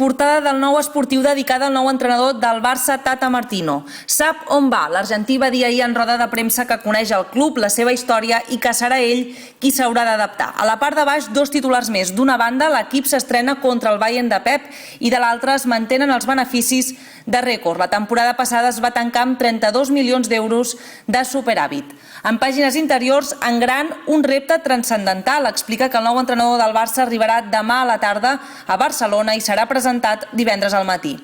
Portada del nou esportiu dedicada al nou entrenador del Barça, Tata Martino. Sap on va. L'argentí va dir ahir en roda de premsa que coneix el club, la seva història i que serà ell qui s'haurà d'adaptar. A la part de baix, dos titulars més. D'una banda, l'equip s'estrena contra el Bayern de Pep i de l'altra es mantenen els beneficis de rècord. La temporada passada es va tancar amb 32 milions d'euros de superàvit. En pàgines interiors, en gran, un repte transcendental. Explica que el nou entrenador del Barça arribarà demà a la tarda a Barcelona i serà presentat divendres al matí.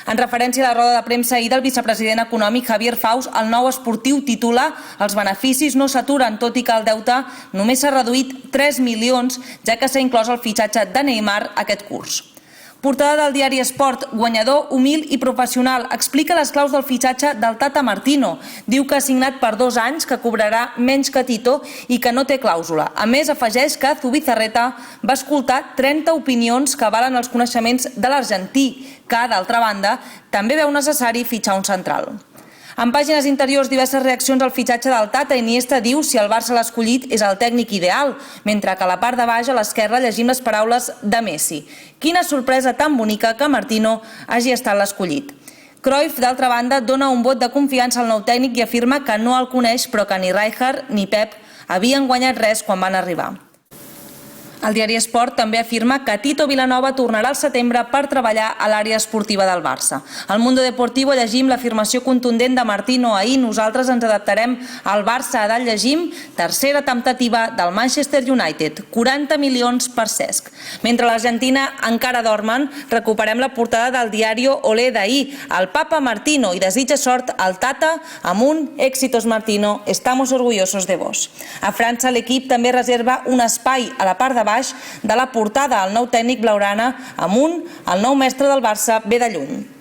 En referència a la roda de premsa ahir del vicepresident econòmic Javier Faus, el nou esportiu titula «Els beneficis no s'aturen, tot i que el deute només s'ha reduït 3 milions, ja que s'ha inclòs el fitxatge de Neymar aquest curs». Portada del diari Esport, guanyador, humil i professional. Explica les claus del fitxatge del Tata Martino. Diu que ha signat per 2 anys, que cobrarà menys que Tito i que no té clàusula. A més, afegeix que Zubizarreta va escoltar 30 opinions que avalen els coneixements de l'argentí, que, d'altra banda, també veu necessari fitxar un central. En pàgines interiors, diverses reaccions al fitxatge del Tata. Iniesta diu si el Barça l'ha escollit és el tècnic ideal, mentre que a la part de baix, a l'esquerra, llegim les paraules de Messi. Quina sorpresa tan bonica que Martino hagi estat l'escollit. Cruyff, d'altra banda, dona un vot de confiança al nou tècnic i afirma que no el coneix, però que ni Rijkaard ni Pep havien guanyat res quan van arribar. El diari Esport també afirma que Tito Vilanova tornarà al setembre per treballar a l'àrea esportiva del Barça. Al Mundo Deportivo llegim l'afirmació contundent de Martino ahir: nosaltres ens adaptarem al Barça. A dalt llegim tercera temptativa del Manchester United, 40 milions per Cesc. Mentre l'Argentina encara dormen, recuperem la portada del diari Olé d'ahir. El Papa Martino i desitja sort al Tata amb un éxitos Martino, estamos orgullosos de vos. A França l'equip també reserva un espai a la part de baix de la portada al nou tècnic blaugrana amunt, el nou mestre del Barça ve de lluny.